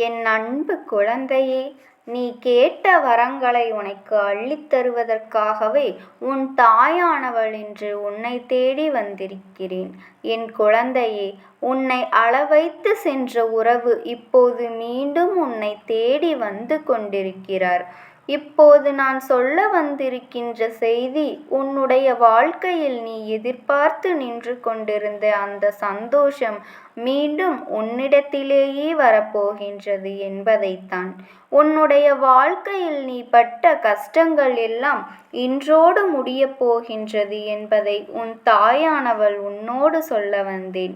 என் அன்பு குழந்தையே, நீ கேட்ட வரங்களை உனக்கு அள்ளித் தருவதற்காகவே உன் தாயானவள் இன்று உன்னை தேடி வந்திருக்கிறேன். என் குழந்தையே, உன்னை அளவைத்து சென்ற உறவு இப்போது மீண்டும் உன்னை தேடி வந்து கொண்டிருக்கிறார். இப்போது நான் சொல்ல வந்திருக்கின்ற செய்தி, உன்னுடைய வாழ்க்கையில் நீ எதிர்பார்த்து நின்று கொண்டிருந்த அந்த சந்தோஷம் மீண்டும் உன்னிடத்திலேயே வரப்போகின்றது என்பதைத்தான். உன்னுடைய வாழ்க்கையில் நீ பட்ட கஷ்டங்கள் எல்லாம் இன்றோடு முடியப் போகின்றது என்பதை உன் தாயானவள் உன்னோடு சொல்ல வந்தேன்.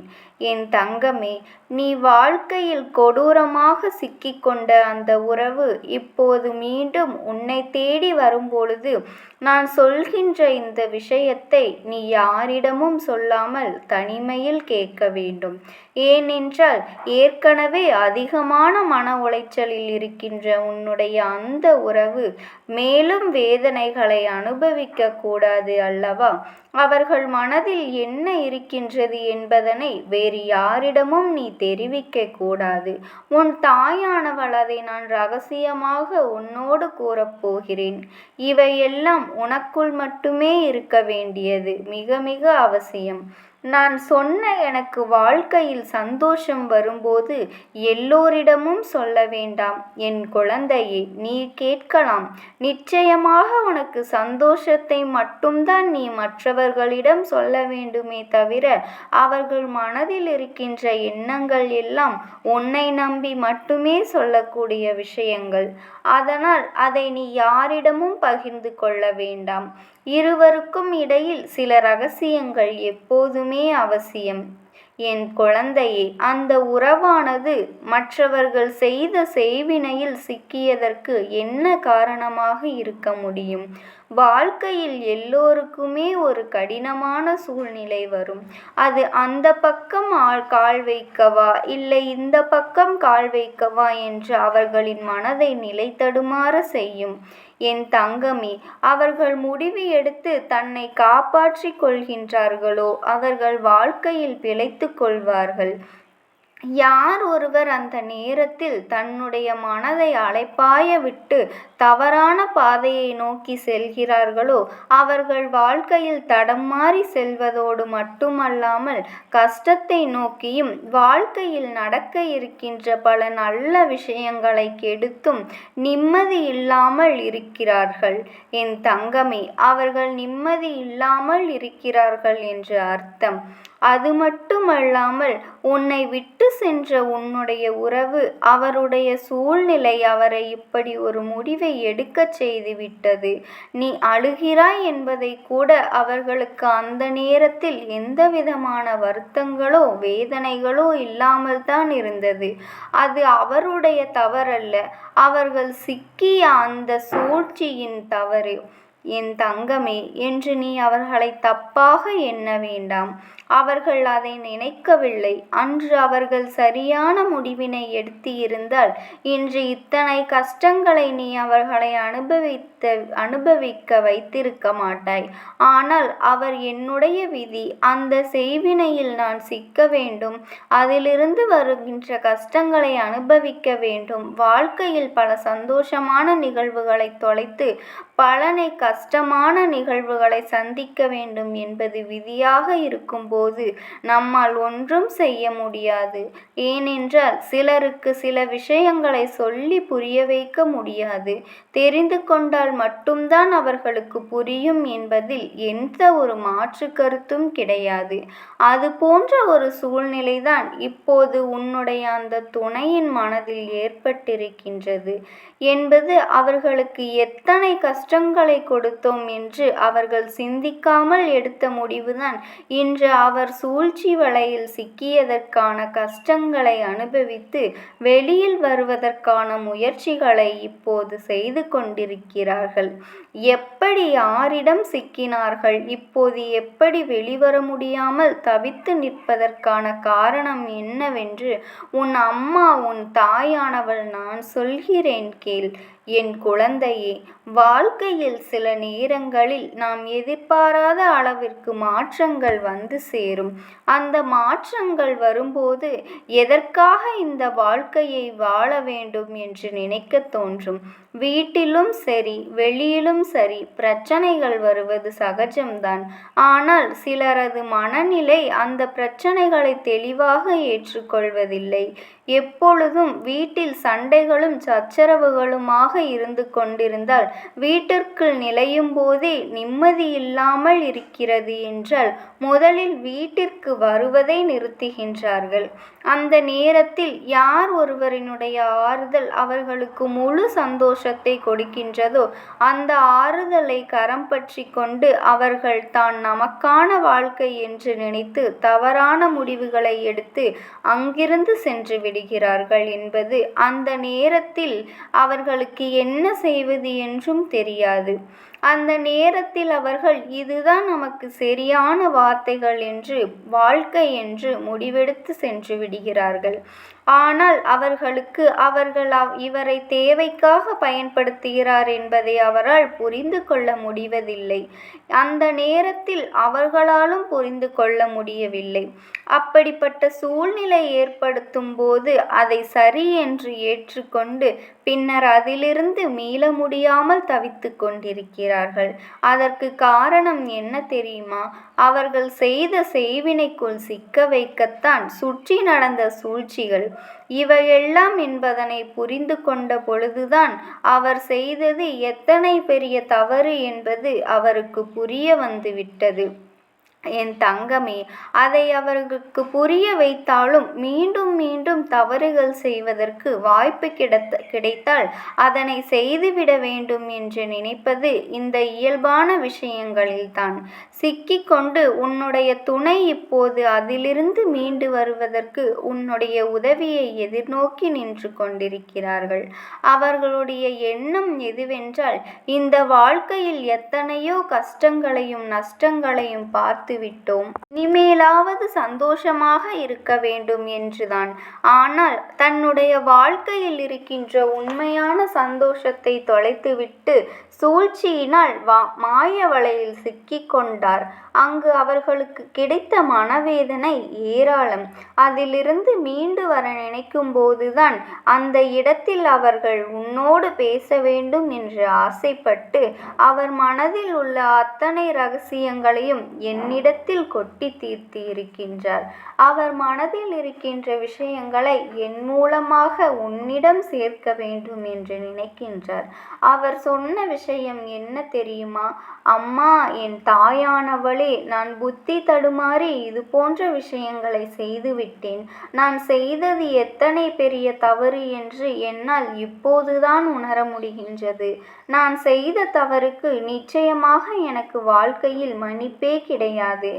என் தங்கமே, நீ வாழ்க்கையில் கொடூரமாக சிக்கிக்கொண்ட அந்த உறவு இப்போது மீண்டும் உன்னை தேடி வரும்பொழுது, நான் சொல்கின்ற இந்த விஷயத்தை நீ யாரிடமும் சொல்லாமல் தனிமையில் கேட்க வேண்டும். ஏனென்றால் ஏற்கனவே அதிகமான மன உளைச்சலில் இருக்கின்ற உன்னுடைய அந்த உறவு மேலும் வேதனைகளை அனுபவிக்க கூடாது அல்லவா? அவர்கள் மனதில் என்ன இருக்கின்றது என்பதனை வேறு யாரிடமும் நீ தெரிவிக்க கூடாது. உன் தாயானவள் அதை நான் ரகசியமாக உன்னோடு கூறப்போகிறேன். இவையெல்லாம் உனக்குள் மட்டுமே இருக்க வேண்டியது மிக மிக அவசியம். நான் சொன்ன எனக்கு வாழ்க்கையில் சந்தோஷம் வரும்போது எல்லோரிடமும் சொல்ல வேண்டாம். என் குழந்தையே, நீ கேட்கலாம், நிச்சயமாக உனக்கு சந்தோஷத்தை மட்டும்தான் நீ மற்றவர்களிடம் சொல்ல வேண்டுமே தவிர, அவர்கள் மனதில் இருக்கின்ற எண்ணங்கள் எல்லாம் உன்னை நம்பி மட்டுமே சொல்லக்கூடிய விஷயங்கள். அதனால் அதை நீ யாரிடமும் பகிர்ந்து கொள்ள வேண்டாம். இருவருக்கும் இடையில் சில ரகசியங்கள் எப்போதுமே அவசியம். என் குழந்தையே, அந்த உறவானது மற்றவர்கள் செய்த செய்வினையில் சிக்கியதற்கு என்ன காரணமாக இருக்க முடியும்? வாழ்க்கையில் எல்லோருக்குமே ஒரு கடினமான சூழ்நிலை வரும். அது அந்த பக்கம் கால் வைக்கவா இல்லை இந்த பக்கம் கால் வைக்கவா என்று அவர்களின் மனதை நிலை தடுமாற செய்யும். என் தங்கமே, அவர்கள் முடிவு எடுத்து தன்னை காப்பாற்றிக் கொள்கின்றார்களோ அவர்கள் வாழ்க்கையில் பிழைத்து கொள்வார்கள். யார் ஒருவர் அந்த நேரத்தில் தன்னுடைய மனதை அலைப்பாய விட்டு தவறான பாதையை நோக்கி செல்கிறார்களோ அவர்கள் வாழ்க்கையில் தடம் மாறி செல்வதோடு மட்டுமல்லாமல் கஷ்டத்தை நோக்கியும் வாழ்க்கையில் நடக்க இருக்கின்ற பல நல்ல விஷயங்களை கெடுத்தும் நிம்மதி இல்லாமல் இருக்கிறார்கள். என் தங்கமே, அவர்கள் நிம்மதி இல்லாமல் இருக்கிறார்கள் என்று அர்த்தம். அது மட்டுமல்லாமல் உன்னை விட்டு சென்ற உன்னுடைய உறவு, அவருடைய சூழ்நிலை அவரை இப்படி ஒரு முடிவை எடுக்கச் செய்துவிட்டது. நீ அழுகிறாய் என்பதை கூட அவர்களுக்கு அந்த நேரத்தில் எந்தவிதமான வருத்தங்களோ வேதனைகளோ இல்லாமல் தான் இருந்தது. அது அவருடைய தவறல்ல, அவர்கள் சிக்கிய அந்த சூழ்ச்சியின் தவறு. என் தங்கமே, என்று நீ அவர்களை தப்பாக எண்ண வேண்டாம். அவர்கள் அதை நினைக்கவில்லை. அன்று அவர்கள் சரியான முடிவினை எடுத்து இருந்தால் இன்று இத்தனை கஷ்டங்களை நீ அவர்களை அனுபவிக்க வைத்திருக்க மாட்டாய். ஆனால் அவர் என்னுடைய விதி, அந்த செய்வினையில் நான் சிக்க வேண்டும், அதிலிருந்து வருகின்ற கஷ்டங்களை அனுபவிக்க வேண்டும், வாழ்க்கையில் பல சந்தோஷமான நிகழ்வுகளை தொலைத்து பலனை கஷ்டமான நிகழ்வுகளை சந்திக்க வேண்டும் என்பது விதியாக இருக்கும்போது நம்மால் ஒன்றும் செய்ய முடியாது. ஏனென்றால் சிலருக்கு சில விஷயங்களை சொல்லி புரிய வைக்க முடியாது. தெரிந்து கொண்டால் மட்டும்தான் அவர்களுக்கு புரியும் என்பதில் எந்த ஒரு மாற்று கருத்தும் கிடையாது. அது போன்ற ஒரு சூழ்நிலைதான் இப்போது உன்னுடைய அந்த துணையின் மனதில் ஏற்பட்டிருக்கின்றது என்பது அவர்களுக்கு எத்தனை கஷ்டங்களை கொடுத்தோம் என்று அவர்கள் சிந்திக்காமல் எடுத்த முடிவுதான் இன்று அவர் சூழ்ச்சி வலையில் சிக்கியதற்கான கஷ்டங்களை அனுபவித்து வெளியில் வருவதற்கான முயற்சிகளை இப்போது செய்து கொண்டிருக்கிறார்கள். எப்படி யாரிடம் சிக்கினார்கள், இப்போது எப்படி வெளிவர முடியாமல் தவித்து நிற்பதற்கான காரணம் என்னவென்று உன் அம்மா, உன் தாயானவள் நான் சொல்கிறேன் கேள். என் குழந்தையே, வாழ்க்கையில் சில நேரங்களில் நாம் எதிர்பாராத அளவிற்கு மாற்றங்கள் வந்து சேரும். அந்த மாற்றங்கள் வரும்போது எதற்காக இந்த வாழ்க்கையை வாழ வேண்டும் என்று நினைக்க தோன்றும். வீட்டிலும் சரி, வெளியிலும் சரி, பிரச்சனைகள் வருவது சகஜம்தான். ஆனால் சிலரது மனநிலை அந்த பிரச்சனைகளை தெளிவாக ஏற்றுக்கொள்வதில்லை. எப்பொழுதும் வீட்டில் சண்டைகளும் சச்சரவுகளுமாக இருந்து கொண்டிருந்தால் வீட்டிற்குள் நிலையும் போதே நிம்மதியில்லாமல் இருக்கிறது என்றால் முதலில் வீட்டிற்கு வருவதை நிறுத்துகின்றார்கள். அந்த நேரத்தில் யார் ஒருவரினுடைய ஆறுதல் அவர்களுக்கு முழு சந்தோஷத்தை கொடுக்கின்றதோ அந்த ஆறுதலை கரம் பற்றி கொண்டு அவர்கள் தான் நமக்கான வாழ்க்கை என்று நினைத்து தவறான முடிவுகளை எடுத்து அங்கிருந்து சென்று விடுகிறார்கள் என்பது அந்த நேரத்தில் அவர்களுக்கு என்ன செய்வது என்றும் தெரியாது. அந்த நேரத்தில் அவர்கள் இதுதான் நமக்கு சரியான வார்த்தைகள் என்று வாழ்க்கை என்று முடிவெடுத்து சென்று விடுகிறார்கள். ஆனால் அவர்களுக்கு அவர்கள் இவரை தேவைக்காக பயன்படுத்துகிறார் என்பதை அவரால் புரிந்து கொள்ள முடிவதில்லை. அந்த நேரத்தில் அவர்களாலும் புரிந்து கொள்ள முடியவில்லை. அப்படிப்பட்ட சூழ்நிலை ஏற்படுத்தும் போது அதை சரி என்று ஏற்றுக்கொண்டு பின்னர் அதிலிருந்து மீள முடியாமல் தவித்து கொண்டிருக்கிறார்கள். அதற்கு காரணம் என்ன தெரியுமா? அவர்கள் செய்த செய்வினைக்குள் சிக்க வைக்கத்தான் சுற்றி நடந்த சூழ்ச்சிகள் இவையெல்லாம் என்பதனை புரிந்து கொண்ட பொழுதுதான் அவர் செய்தது எத்தனை பெரிய தவறு என்பது அவருக்கு புரிய வந்துவிட்டது. என் தங்கமே, அதை அவர்களுக்கு புரிய வைத்தாலும் மீண்டும் மீண்டும் தவறுகள் செய்வதற்கு வாய்ப்பு கிடைத்தால் அதனை செய்துவிட வேண்டும் என்று நினைப்பது இந்த இயல்பான விஷயங்களில்தான். சிக்கிக்கொண்டு உன்னுடைய துணை இப்போது அதிலிருந்து மீண்டு வருவதற்கு உன்னுடைய உதவியை எதிர்நோக்கி நின்று கொண்டிருக்கிறார்கள். அவர்களுடைய எண்ணம் எதுவென்றால், இந்த வாழ்க்கையில் எத்தனையோ கஷ்டங்களையும் நஷ்டங்களையும் பார்த்து விட்டோம், இனிமேலாவது சந்தோஷமாக இருக்க வேண்டும் என்றுதான். ஆனால் தன்னுடைய வாழ்க்கையில் இருக்கின்ற உண்மையான சந்தோஷத்தை தொலைத்துவிட்டு சூழ்ச்சியினால் மாய வலையில் சிக்கிக் கொண்டார். அங்கு அவர்களுக்கு கிடைத்த மனவேதனை ஏராளம். அதிலிருந்து மீண்டு வர நினைக்கும் போதுதான் அந்த இடத்தில் அவர்கள் உன்னோடு பேச வேண்டும் என்று ஆசைப்பட்டு அவர் மனதில் உள்ள அத்தனை ரகசியங்களையும் என்னிடத்தில் கொட்டி தீர்த்து இருக்கின்றார். அவர் மனதில் இருக்கின்ற விஷயங்களை என் மூலமாக உன்னிடம் சேர்க்க வேண்டும் என்று நினைக்கின்றார். அவர் சொன்ன விஷயம் என்ன தெரியுமா? அம்மா, என் தாயானவளே, நான் புத்தி தடுமாறி இது போன்ற விஷயங்களை செய்துவிட்டேன். நான் செய்தது எத்தனை பெரிய தவறு என்று என்னால் இப்போதுதான் உணர முடிகின்றது. நான் செய்த தவறுக்கு நிச்சயமாக எனக்கு வாழ்க்கையில் மன்னிப்பே கிடையாது.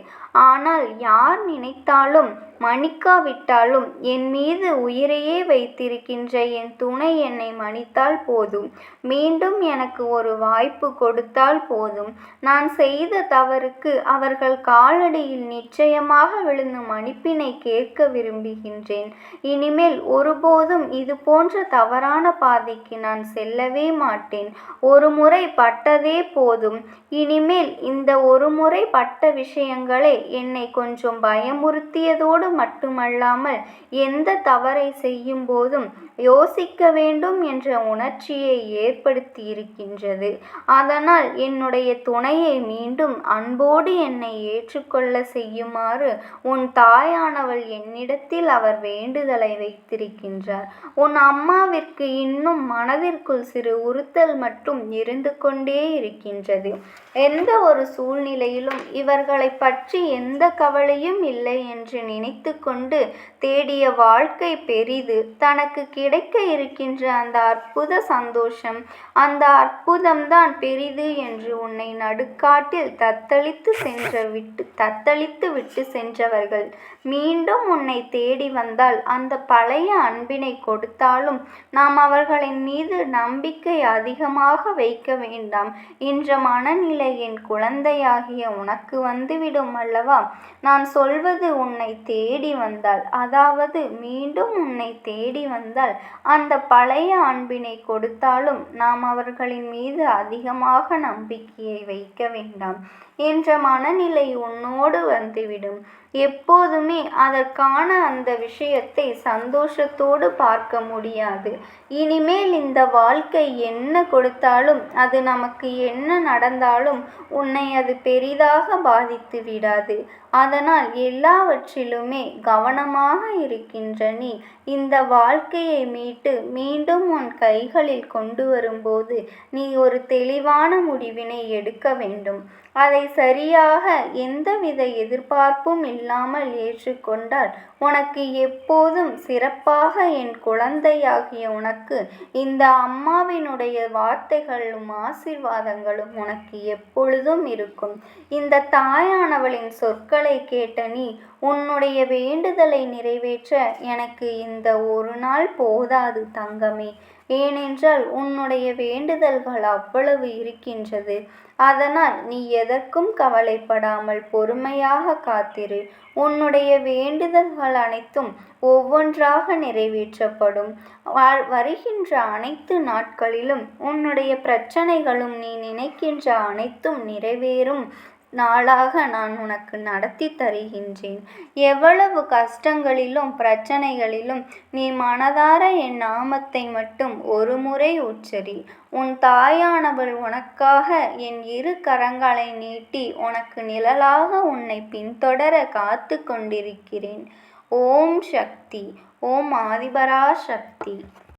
ஆனால் யார் நினைத்தாலும் மன்னிக்காவிட்டாலும் என் மீது உயிரையே வைத்திருக்கின்ற என் துணை என்னை மன்னித்தால் போதும். மீண்டும் எனக்கு ஒரு வாய்ப்பு கொடுத்தால் போதும். நான் செய்த தவறுக்கு அவர்கள் காலடியில் நிச்சயமாக விழுந்து மன்னிப்பினை கேட்க விரும்புகின்றேன். இனிமேல் ஒருபோதும் இது போன்ற தவறான பாதைக்கு நான் செல்லவே மாட்டேன். ஒரு முறை பட்டதே போதும். இனிமேல் இந்த ஒரு முறை பட்ட விஷயங்களே என்னை கொஞ்சம் பயமுறுத்தியதோடு மட்டுமல்லாமல் எந்த தவறை செய்யும் போதும் யோசிக்க வேண்டும் என்ற உணர்ச்சியை ஏற்படுத்தி இருக்கின்றது. அதனால் என்னுடைய துணையை மீண்டும் அன்போடு என்னை ஏற்றுக்கொள்ள செய்யுமாறு உன் தாயானவள் என்னிடத்தில் அவர் வேண்டுதலை வைத்திருக்கின்றார். உன் அம்மாவிற்கு இன்னும் மனதிற்குள் சிறு உறுத்தல் மட்டும் இருந்து கொண்டே இருக்கின்றது. எந்த ஒரு சூழ்நிலையிலும் இவர்களை பற்றி எந்த கவலையும் இல்லை என்று நினைத்து கொண்டு தேடிய வாழ்க்கை பெரிது. தனக்கு கிடைக்க இருக்கின்ற அந்த அற்புத சந்தோஷம், அந்த அற்புதம்தான் பெரிது என்று உன்னை நடுக்காட்டில் தத்தளித்து விட்டு சென்றவர்கள் மீண்டும் உன்னை தேடி வந்தால் அந்த பழைய அன்பினை கொடுத்தாலும் நாம் அவர்களின் மீது நம்பிக்கை அதிகமாக வைக்க வேண்டாம் என்ற மனநிலை என் குழந்தையாகிய உனக்கு வந்துவிடும் அல்லவா? நான் சொல்வது உன்னை தேடி வந்தால், அதாவது மீண்டும் உன்னை தேடி வந்தால் அந்த பழைய அன்பினை கொடுத்தாலும் நாம் அவர்களின் மீது அதிகமாக நம்பிக்கையை வைக்க வேண்டாம் என்ற மனநிலை உன்னோடு வந்துவிடும். எப்போதுமே அதற்கான அந்த விஷயத்தை சந்தோஷத்தோடு பார்க்க முடியாது. இனிமேல் இந்த வாழ்க்கை என்ன கொடுத்தாலும், அது நமக்கு என்ன நடந்தாலும் உன்னை அது பெரிதாக பாதித்து விடாது. அதனால் எல்லாவற்றிலுமே கவனமாக இருக்கின்ற நீ இந்த வாழ்க்கையை மீட்டு மீண்டும் உன் கைகளில் கொண்டு வரும்போது நீ ஒரு தெளிவான முடிவினை எடுக்க வேண்டும். அதை சரியாக எந்தவித எதிர்பார்ப்பும் இல்லாமல் ஏற்றுக்கொண்டால் உனக்கு எப்போதும் சிறப்பாக என் குழந்தையாகிய உனக்கு இந்த அம்மாவினுடைய வார்த்தைகளும் ஆசீர்வாதங்களும் உனக்கு எப்பொழுதும் இருக்கும். இந்த தாயானவளின் சொற்களை கேட்ட நீ உன்னுடைய வேண்டுதலை நிறைவேற்ற எனக்கு இந்த ஒரு நாள் போதாது தங்கமே. ஏனென்றால் உன்னுடைய வேண்டுதல்கள் அவ்வளவு இருக்கின்றது. அதனால் நீ எதற்கும் கவலைப்படாமல் பொறுமையாக காத்திரு. உன்னுடைய வேண்டுதல்கள் அனைத்தும் ஒவ்வொன்றாக நிறைவேற்றப்படும். வருகின்ற அனைத்து நாட்களிலும் உன்னுடைய பிரச்சனைகளும் நீ நினைக்கின்ற அனைத்தும் நிறைவேறும் நாளாக நான் உனக்கு நடத்தி தருகின்றேன். எவ்வளவு கஷ்டங்களிலும் பிரச்சனைகளிலும் நீ மனதார என் நாமத்தை மட்டும் ஒரு முறை உச்சரி. உன் தாயானவள் உனக்காக என் இரு கரங்களை நீட்டி உனக்கு நிழலாக உன்னை பின்தொடர காத்து கொண்டிருக்கிறேன். ஓம் சக்தி. ஓம் ஆதிபரா சக்தி.